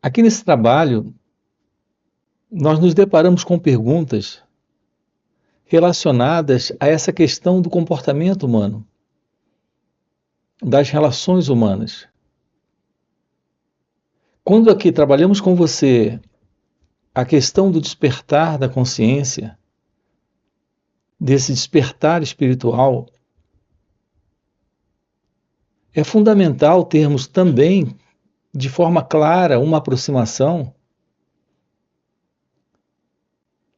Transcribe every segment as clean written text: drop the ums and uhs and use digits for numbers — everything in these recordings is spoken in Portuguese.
Aqui nesse trabalho, nós nos deparamos com perguntas relacionadas a essa questão do comportamento humano, das relações humanas. Quando aqui trabalhamos com você a questão do despertar da consciência, desse despertar espiritual, é fundamental termos também, de forma clara, uma aproximação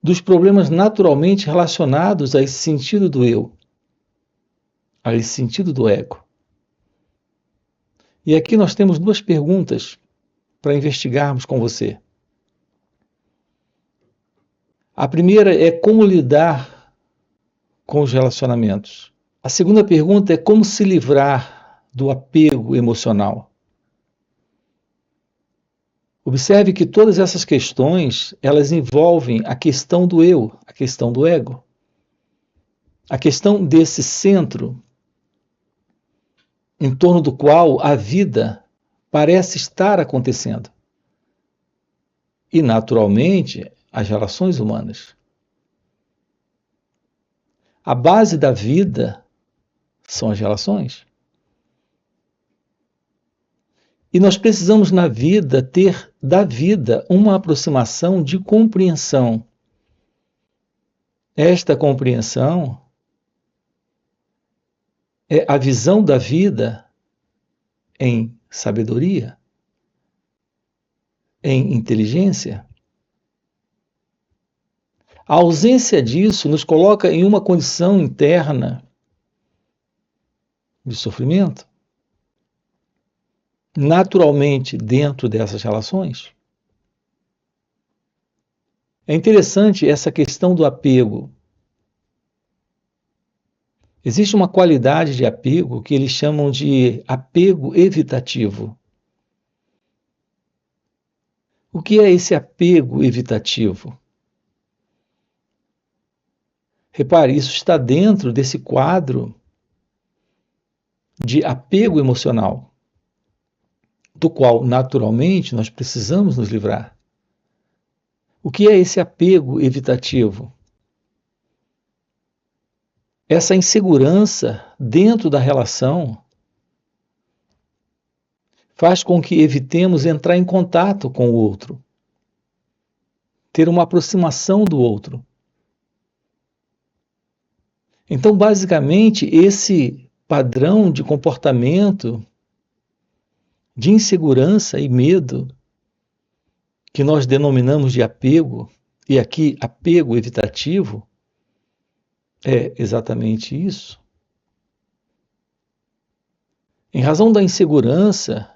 dos problemas naturalmente relacionados a esse sentido do eu, a esse sentido do ego. E aqui nós temos duas perguntas para investigarmos com você. A primeira é como lidar com os relacionamentos. A segunda pergunta é como se livrar do apego emocional. Observe que todas essas questões, elas envolvem a questão do eu, a questão do ego. A questão desse centro em torno do qual a vida parece estar acontecendo. E, naturalmente, as relações humanas. A base da vida são as relações. E nós precisamos, na vida, ter da vida uma aproximação de compreensão. Esta compreensão é a visão da vida em sabedoria, em inteligência. A ausência disso nos coloca em uma condição interna de sofrimento, naturalmente dentro dessas relações. É interessante essa questão do apego. Existe uma qualidade de apego que eles chamam de apego evitativo. O que é esse apego evitativo? Repare, isso está dentro desse quadro de apego emocional, do qual, naturalmente, nós precisamos nos livrar. O que é esse apego evitativo? Essa insegurança dentro da relação faz com que evitemos entrar em contato com o outro, ter uma aproximação do outro. Então, basicamente, esse padrão de comportamento, de insegurança e medo, que nós denominamos de apego, e aqui apego evitativo, é exatamente isso. Em razão da insegurança,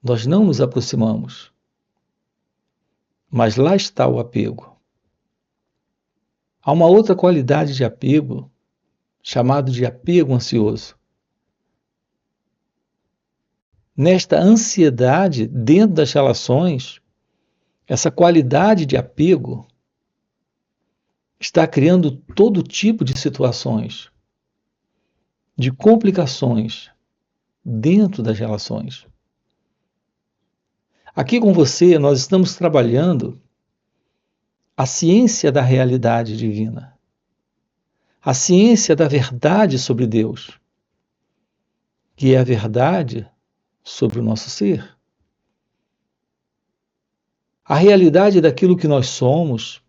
nós não nos aproximamos. Mas lá está o apego. Há uma outra qualidade de apego, chamado de apego ansioso. Nesta ansiedade, dentro das relações, essa qualidade de apego está criando todo tipo de situações, de complicações dentro das relações. Aqui com você, nós estamos trabalhando a ciência da realidade divina, a ciência da verdade sobre Deus, que é a verdade sobre o nosso ser. A realidade daquilo que nós somos,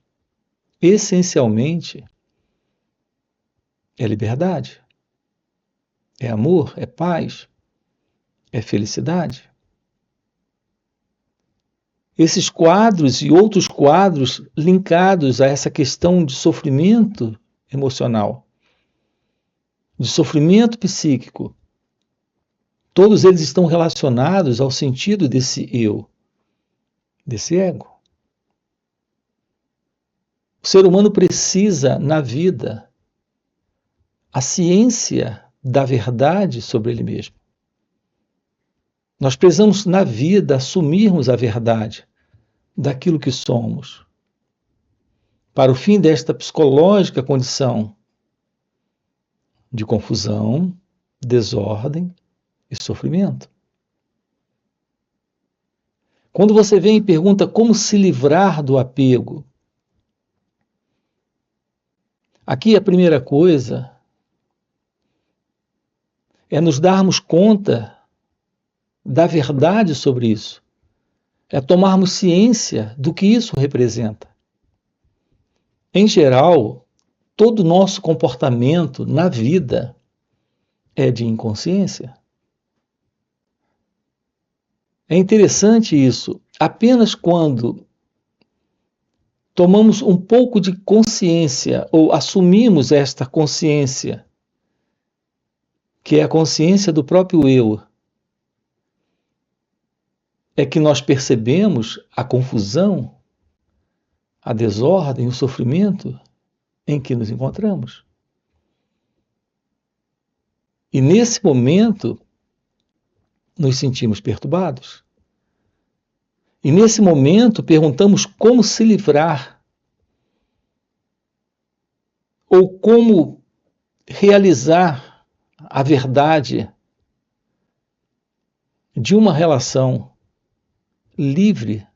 essencialmente, é liberdade, é amor, é paz, é felicidade. Esses quadros e outros quadros linkados a essa questão de sofrimento emocional, de sofrimento psíquico, todos eles estão relacionados ao sentido desse eu, desse ego. O ser humano precisa, na vida, a ciência da verdade sobre ele mesmo. Nós precisamos, na vida, assumirmos a verdade daquilo que somos, para o fim desta psicológica condição de confusão, desordem e sofrimento. Quando você vem e pergunta como se livrar do apego, aqui a primeira coisa é nos darmos conta da verdade sobre isso, é tomarmos ciência do que isso representa. Em geral, todo o nosso comportamento na vida é de inconsciência. É interessante isso. Apenas quando tomamos um pouco de consciência ou assumimos esta consciência, que é a consciência do próprio eu, é que nós percebemos a confusão, a desordem, o sofrimento em que nos encontramos. E nesse momento, nos sentimos perturbados. E nesse momento, perguntamos como se livrar ou como realizar a verdade de uma relação livre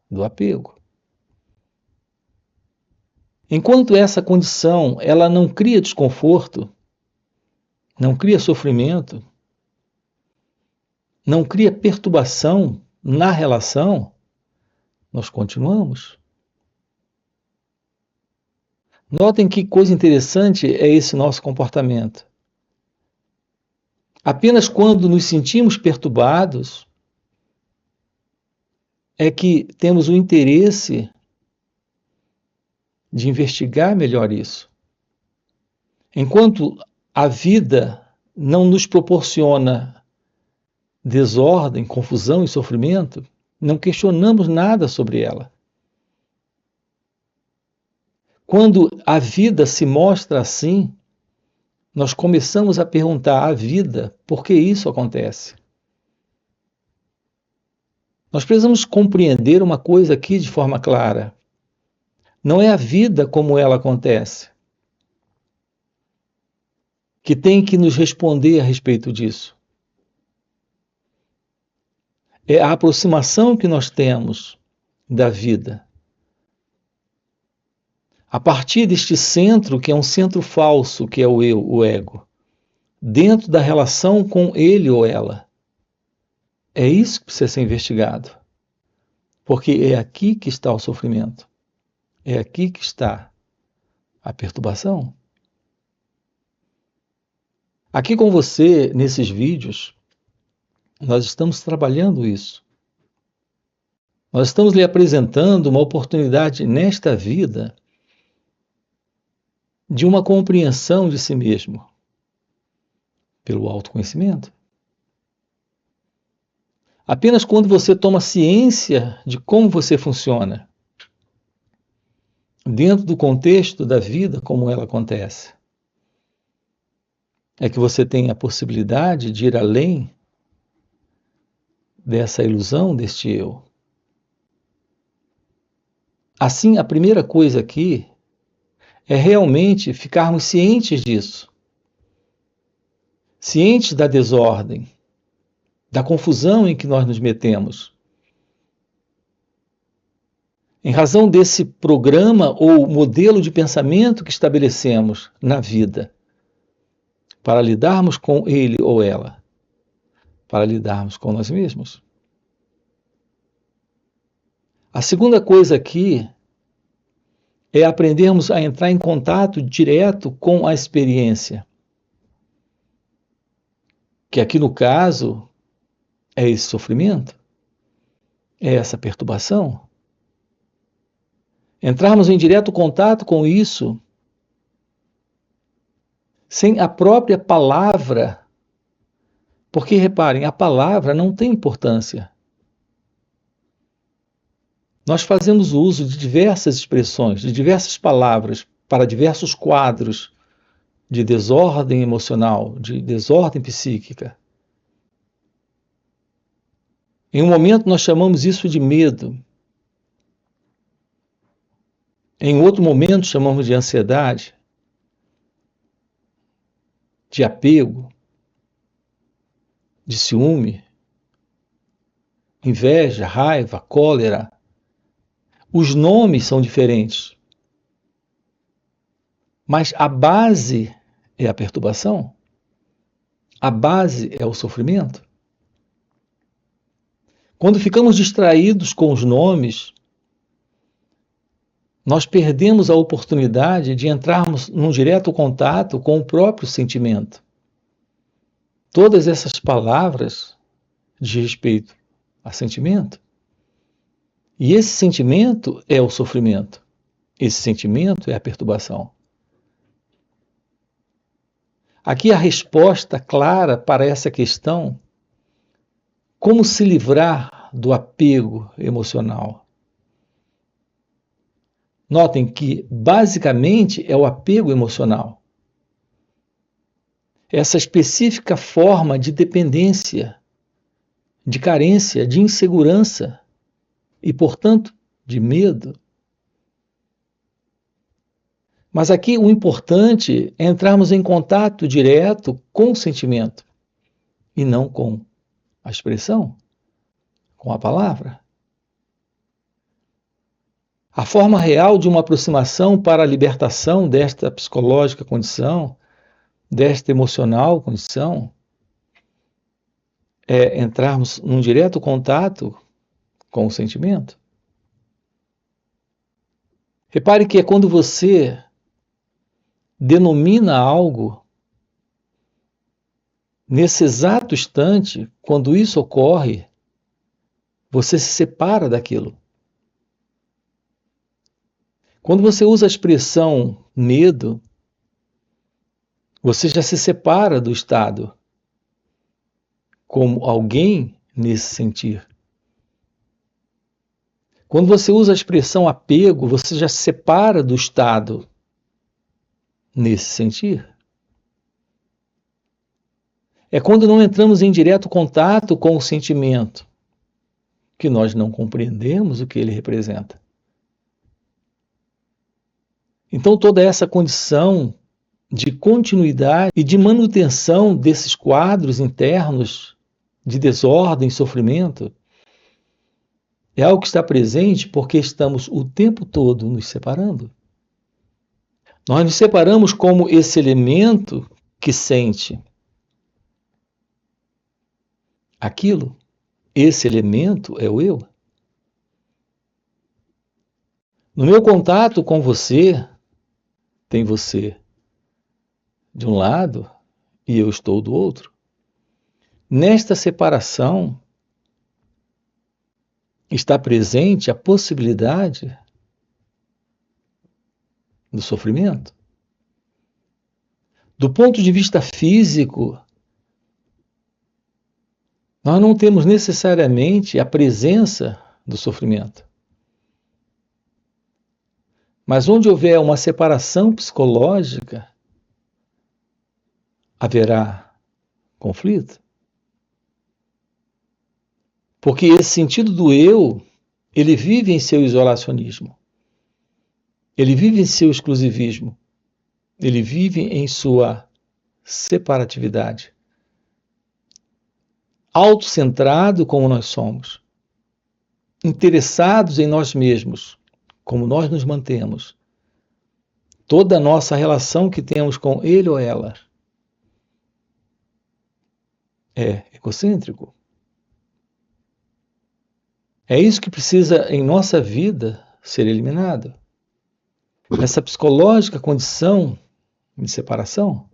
do apego. Enquanto essa condição ela não cria desconforto, não cria sofrimento, não cria perturbação na relação, nós continuamos. Notem que coisa interessante é esse nosso comportamento. Apenas quando nos sentimos perturbados é que temos o interesse de investigar melhor isso. Enquanto a vida não nos proporciona desordem, confusão e sofrimento, não questionamos nada sobre ela. Quando a vida se mostra assim, nós começamos a perguntar à vida por que isso acontece. Nós precisamos compreender uma coisa aqui de forma clara. Não é a vida como ela acontece que tem que nos responder a respeito disso. É a aproximação que nós temos da vida. A partir deste centro, que é um centro falso, que é o eu, o ego, dentro da relação com ele ou ela. É isso que precisa ser investigado. Porque é aqui que está o sofrimento. É aqui que está a perturbação. Aqui com você, nesses vídeos, nós estamos trabalhando isso. Nós estamos lhe apresentando uma oportunidade nesta vida de uma compreensão de si mesmo pelo autoconhecimento. Apenas quando você toma ciência de como você funciona, dentro do contexto da vida como ela acontece, é que você tem a possibilidade de ir além dessa ilusão, deste eu. Assim, a primeira coisa aqui é realmente ficarmos cientes disso. Cientes da desordem, da confusão em que nós nos metemos. Em razão desse programa ou modelo de pensamento que estabelecemos na vida, para lidarmos com ele ou ela, para lidarmos com nós mesmos. A segunda coisa aqui é aprendermos a entrar em contato direto com a experiência. Que aqui no caso é esse sofrimento, é essa perturbação. Entrarmos em direto contato com isso, sem a própria palavra, porque reparem, a palavra não tem importância. Nós fazemos uso de diversas expressões, de diversas palavras, para diversos quadros de desordem emocional, de desordem psíquica. Em um momento nós chamamos isso de medo. Em outro momento chamamos de ansiedade, de apego, de ciúme. inveja, raiva, cólera. Os nomes são diferentes, mas a base é a perturbação, a base é o sofrimento. Quando ficamos distraídos com os nomes, nós perdemos a oportunidade de entrarmos num direto contato com o próprio sentimento. Todas essas palavras dizem respeito a sentimento. E esse sentimento é o sofrimento. Esse sentimento é a perturbação. Aqui a resposta clara para essa questão: como se livrar do apego emocional? Notem que, basicamente, é o apego emocional. Essa específica forma de dependência, de carência, de insegurança e, portanto, de medo. Mas aqui o importante é entrarmos em contato direto com o sentimento e não com a expressão, com a palavra. A forma real de uma aproximação para a libertação desta psicológica condição, desta emocional condição, é entrarmos num direto contato com o sentimento. Repare que é quando você denomina algo, nesse exato instante, quando isso ocorre, você se separa daquilo. Quando você usa a expressão medo, você já se separa do estado como alguém nesse sentir. Quando você usa a expressão apego, você já se separa do estado nesse sentir. É quando não entramos em direto contato com o sentimento que nós não compreendemos o que ele representa. Então toda essa condição de continuidade e de manutenção desses quadros internos de desordem e sofrimento é algo que está presente porque estamos o tempo todo nos separando. Nós nos separamos como esse elemento que sente aquilo. Esse elemento é o eu. No meu contato com você, tem você de um lado e eu estou do outro. Nesta separação está presente a possibilidade do sofrimento. Do ponto de vista físico, nós não temos necessariamente a presença do sofrimento. Mas onde houver uma separação psicológica, haverá conflito. Porque esse sentido do eu, ele vive em seu isolacionismo. Ele vive em seu exclusivismo. Ele vive em sua separatividade. Autocentrado como nós somos. Interessados em nós mesmos, como nós nos mantemos. Toda a nossa relação que temos com ele ou ela é egocêntrico. É isso que precisa em nossa vida ser eliminado. Essa psicológica condição de separação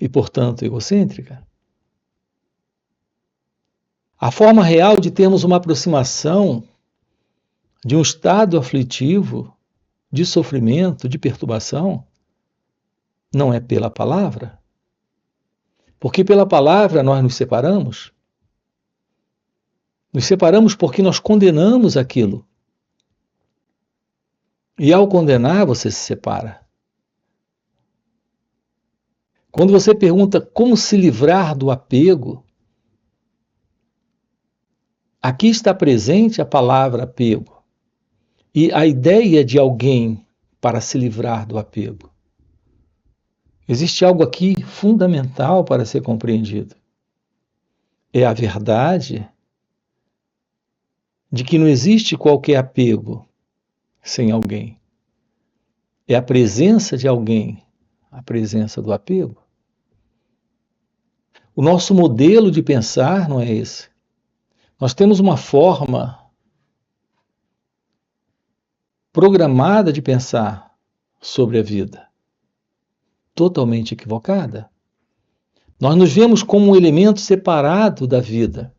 e, portanto, egocêntrica. A forma real de termos uma aproximação de um estado aflitivo, de sofrimento, de perturbação, não é pela palavra. Porque pela palavra nós nos separamos. Nos separamos porque nós condenamos aquilo. E ao condenar, você se separa. Quando você pergunta como se livrar do apego, aqui está presente a palavra apego e a ideia de alguém para se livrar do apego. Existe algo aqui fundamental para ser compreendido. é a verdade de que não existe qualquer apego sem alguém. É a presença de alguém, a presença do apego. O nosso modelo de pensar não é esse. Nós temos uma forma programada de pensar sobre a vida, totalmente equivocada. Nós nos vemos como um elemento separado da vida,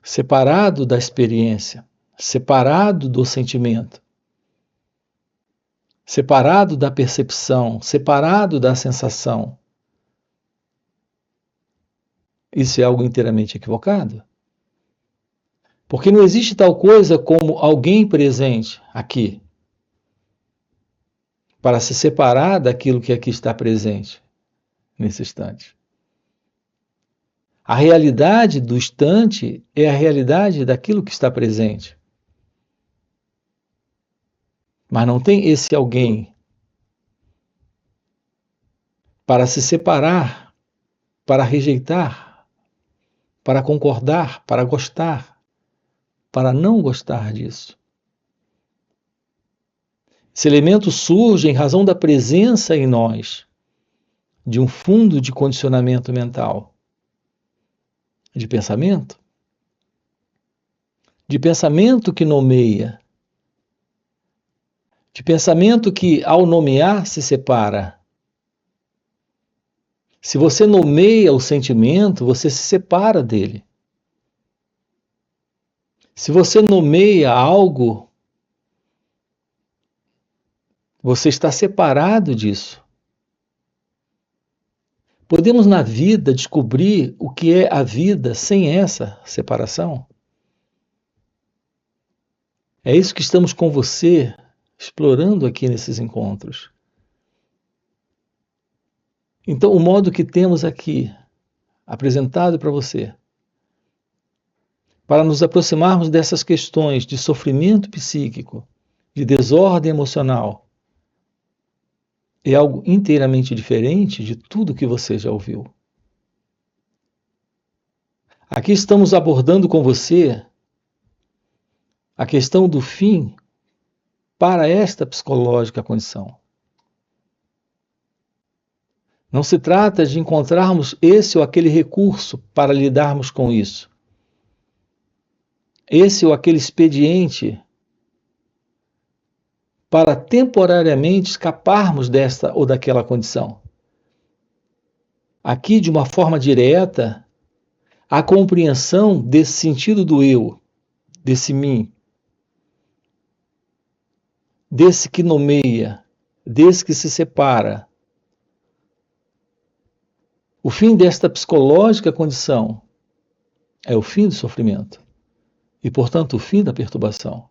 separado da experiência, separado do sentimento, separado da percepção, separado da sensação. Isso é algo inteiramente equivocado. Porque não existe tal coisa como alguém presente aqui, para se separar daquilo que aqui está presente, nesse instante. A realidade do instante é a realidade daquilo que está presente. Mas não tem esse alguém para se separar, para rejeitar, para concordar, para gostar, para não gostar disso. Esse elemento surge em razão da presença em nós de um fundo de condicionamento mental, de pensamento que nomeia, de pensamento que, ao nomear, se separa. Se você nomeia o sentimento, você se separa dele. Se você nomeia algo, você está separado disso. Podemos na vida descobrir o que é a vida sem essa separação? É isso que estamos com você explorando aqui nesses encontros. Então, o modo que temos aqui apresentado para você, para nos aproximarmos dessas questões de sofrimento psíquico, de desordem emocional, é algo inteiramente diferente de tudo que você já ouviu. Aqui estamos abordando com você a questão do fim para esta psicológica condição. Não se trata de encontrarmos esse ou aquele recurso para lidarmos com isso. Esse ou aquele expediente para temporariamente escaparmos desta ou daquela condição. Aqui, de uma forma direta, a compreensão desse sentido do eu, desse mim, desse que nomeia, desse que se separa. O fim desta psicológica condição é o fim do sofrimento e, portanto, o fim da perturbação.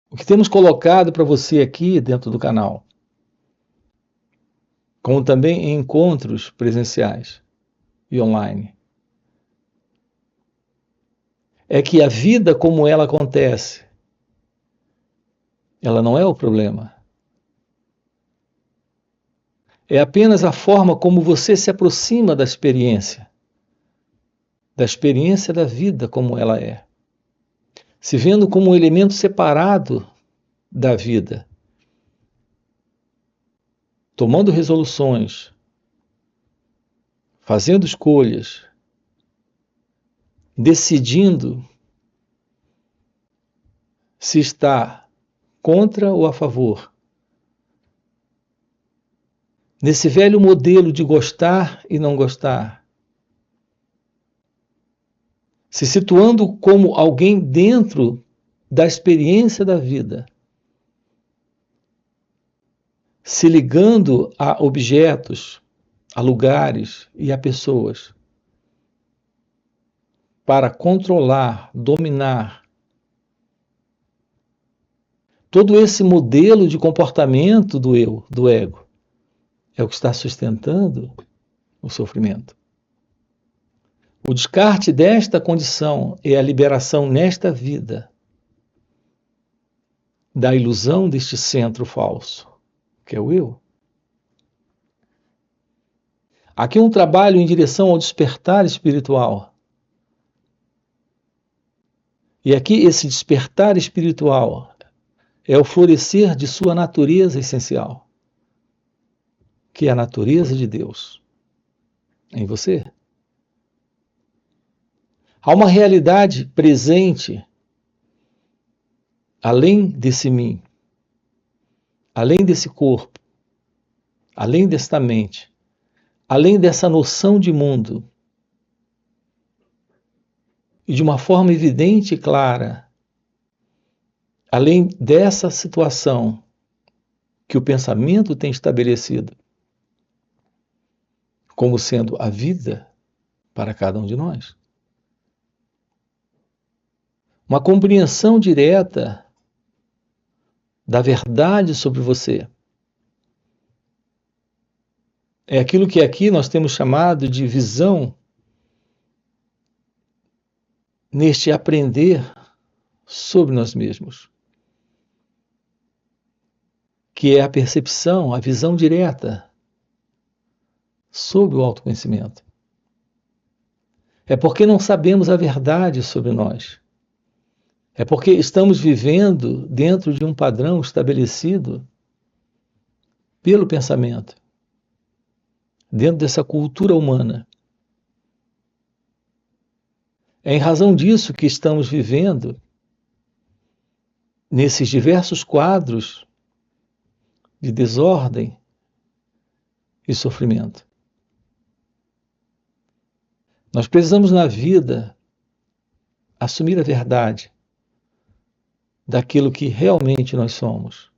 O que temos colocado para você aqui dentro do canal, como também em encontros presenciais e online, é que a vida como ela acontece, ela não é o problema. É apenas a forma como você se aproxima da experiência da vida como ela é, se vendo como um elemento separado da vida, tomando resoluções, fazendo escolhas, decidindo se está contra ou a favor. Nesse velho modelo de gostar e não gostar, se situando como alguém dentro da experiência da vida, se ligando a objetos, a lugares e a pessoas, para controlar, dominar. Todo esse modelo de comportamento do eu, do ego, é o que está sustentando o sofrimento. O descarte desta condição é a liberação nesta vida da ilusão deste centro falso, que é o eu. Aqui um trabalho em direção ao despertar espiritual. E aqui esse despertar espiritual é o florescer de sua natureza essencial, que é a natureza de Deus em você. Há uma realidade presente além desse mim, além desse corpo, além desta mente, além dessa noção de mundo. E de uma forma evidente e clara, além dessa situação que o pensamento tem estabelecido como sendo a vida para cada um de nós. Uma compreensão direta da verdade sobre você. É aquilo que aqui nós temos chamado de visão neste aprender sobre nós mesmos, que é a percepção, a visão direta sobre o autoconhecimento. É porque não sabemos a verdade sobre nós. É porque estamos vivendo dentro de um padrão estabelecido pelo pensamento, dentro dessa cultura humana. É em razão disso que estamos vivendo nesses diversos quadros de desordem e sofrimento. Nós precisamos na vida assumir a verdade daquilo que realmente nós somos.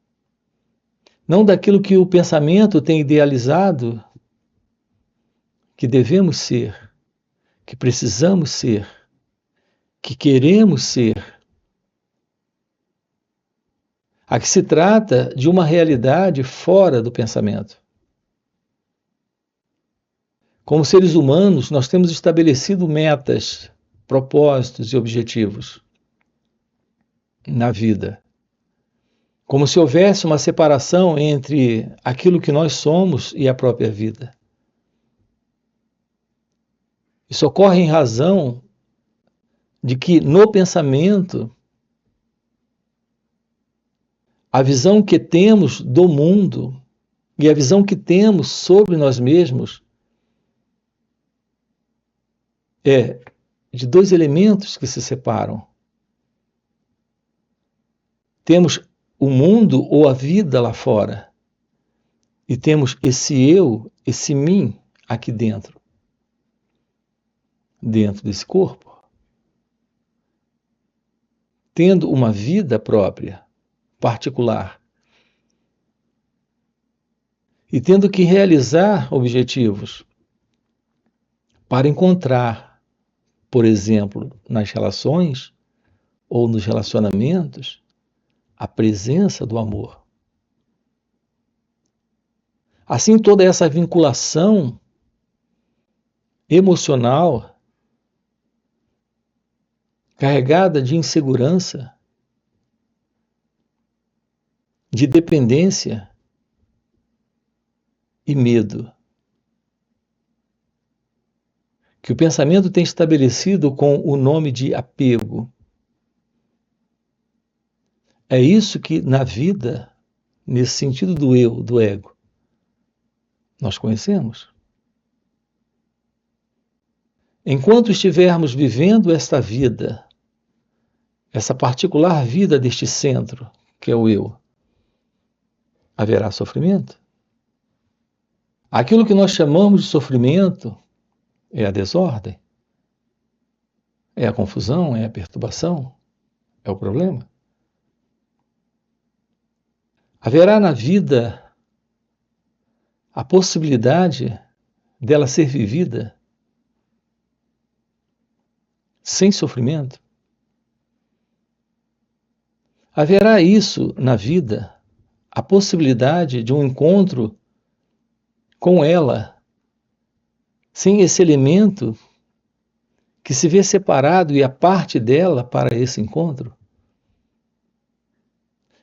Não daquilo que o pensamento tem idealizado que devemos ser, que precisamos ser, que queremos ser. Aqui se trata de uma realidade fora do pensamento. Como seres humanos, nós temos estabelecido metas, propósitos e objetivos na vida. Como se houvesse uma separação entre aquilo que nós somos e a própria vida. Isso ocorre em razão de que no pensamento a visão que temos do mundo e a visão que temos sobre nós mesmos é de dois elementos que se separam. Temos o mundo ou a vida lá fora e temos esse eu, esse mim aqui dentro desse corpo, tendo uma vida própria, particular, e tendo que realizar objetivos para encontrar, por exemplo, nas relações ou nos relacionamentos, a presença do amor. Assim, toda essa vinculação emocional carregada de insegurança, de dependência e medo, que o pensamento tem estabelecido com o nome de apego. É isso que na vida, nesse sentido do eu, do ego, nós conhecemos. Enquanto estivermos vivendo esta vida, essa particular vida deste centro, que é o eu, haverá sofrimento. Aquilo que nós chamamos de sofrimento é a desordem, é a confusão, é a perturbação, é o problema. Haverá na vida a possibilidade dela ser vivida sem sofrimento? Haverá isso na vida, a possibilidade de um encontro com ela, sem esse elemento que se vê separado e a parte dela para esse encontro?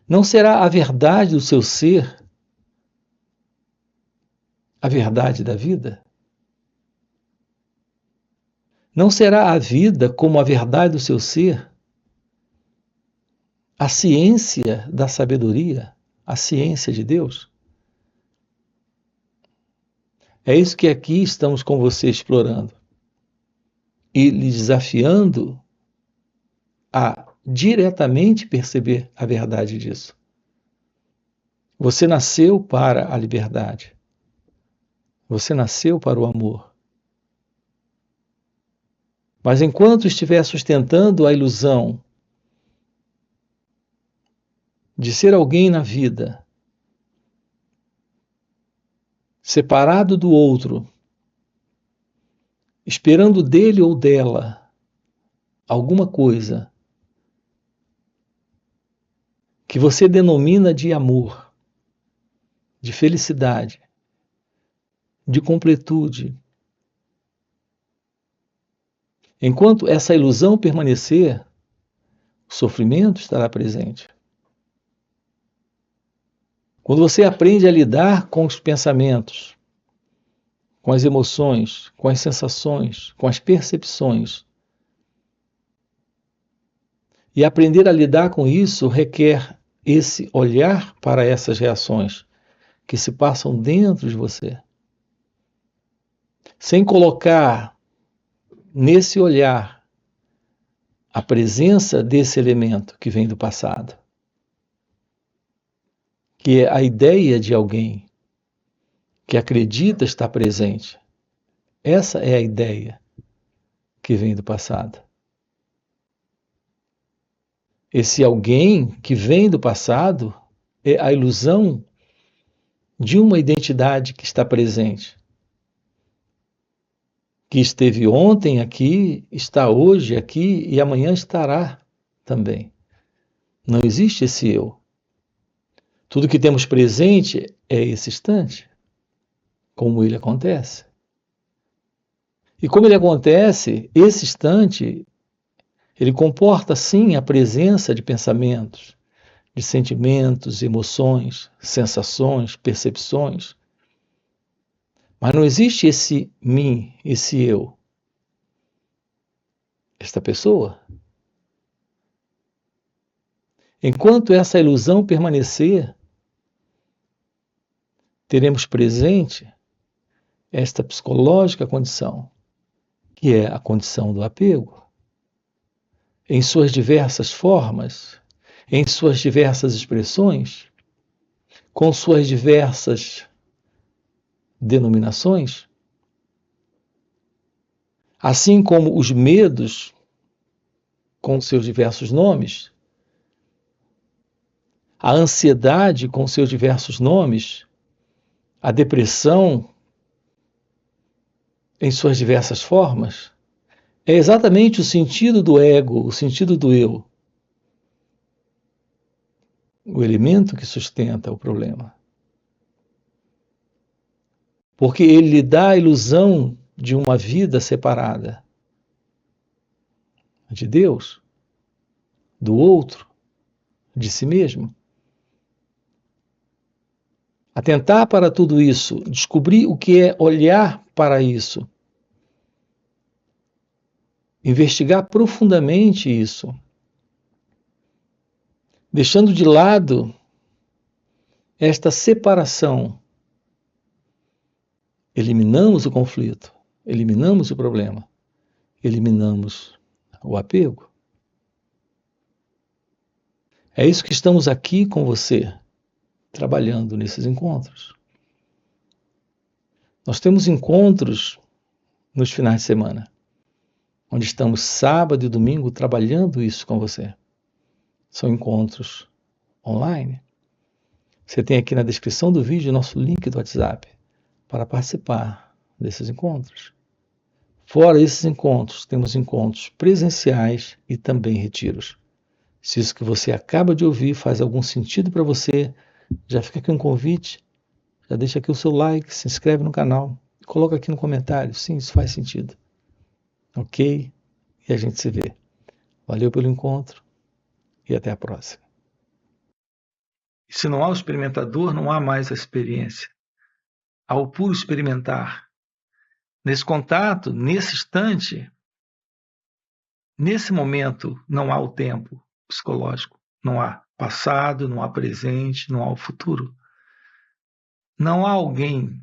Não será a verdade do seu ser a verdade da vida? Não será a vida como a verdade do seu ser, a ciência da sabedoria, a ciência de Deus? É isso que aqui estamos com você explorando e lhe desafiando a diretamente perceber a verdade disso. Você nasceu para a liberdade. Você nasceu para o amor. Mas enquanto estiver sustentando a ilusão de ser alguém na vida, separado do outro, esperando dele ou dela alguma coisa que você denomina de amor, de felicidade, de completude, enquanto essa ilusão permanecer, o sofrimento estará presente. Quando você aprende a lidar com os pensamentos, com as emoções, com as sensações, com as percepções, e aprender a lidar com isso requer esse olhar para essas reações que se passam dentro de você, sem colocar nesse olhar a presença desse elemento que vem do passado, que é a ideia de alguém que acredita estar presente. Essa é a ideia que vem do passado. Esse alguém que vem do passado é a ilusão de uma identidade que está presente, que esteve ontem aqui, está hoje aqui e amanhã estará também. Não existe esse eu. Tudo que temos presente é esse instante, como ele acontece. E como ele acontece, esse instante, ele comporta sim a presença de pensamentos, de sentimentos, emoções, sensações, percepções. Mas não existe esse mim, esse eu, esta pessoa. Enquanto essa ilusão permanecer, teremos presente esta psicológica condição, que é a condição do apego, em suas diversas formas, em suas diversas expressões, com suas diversas denominações, assim como os medos, com seus diversos nomes, a ansiedade, com seus diversos nomes, a depressão, em suas diversas formas, é exatamente o sentido do ego, o sentido do eu, o elemento que sustenta o problema. Porque ele lhe dá a ilusão de uma vida separada de Deus, do outro, de si mesmo. Atentar para tudo isso, descobrir o que é olhar para isso, investigar profundamente isso, deixando de lado esta separação. Eliminamos o conflito, eliminamos o problema, eliminamos o apego. É isso que estamos aqui com você, trabalhando nesses encontros. Nós temos encontros nos finais de semana, onde estamos sábado e domingo trabalhando isso com você. São encontros online. Você tem aqui na descrição do vídeo nosso link do WhatsApp para participar desses encontros. Fora esses encontros, temos encontros presenciais e também retiros. Se isso que você acaba de ouvir faz algum sentido para você, já fica aqui um convite, já deixa aqui o seu like, se inscreve no canal, coloca aqui no comentário, sim, isso faz sentido. Ok? E a gente se vê. Valeu pelo encontro e até a próxima. E se não há o experimentador, não há mais a experiência. Há o puro experimentar. Nesse contato, nesse instante, Nesse momento, não há o tempo psicológico, não há passado, não há presente, não há o futuro. Não há alguém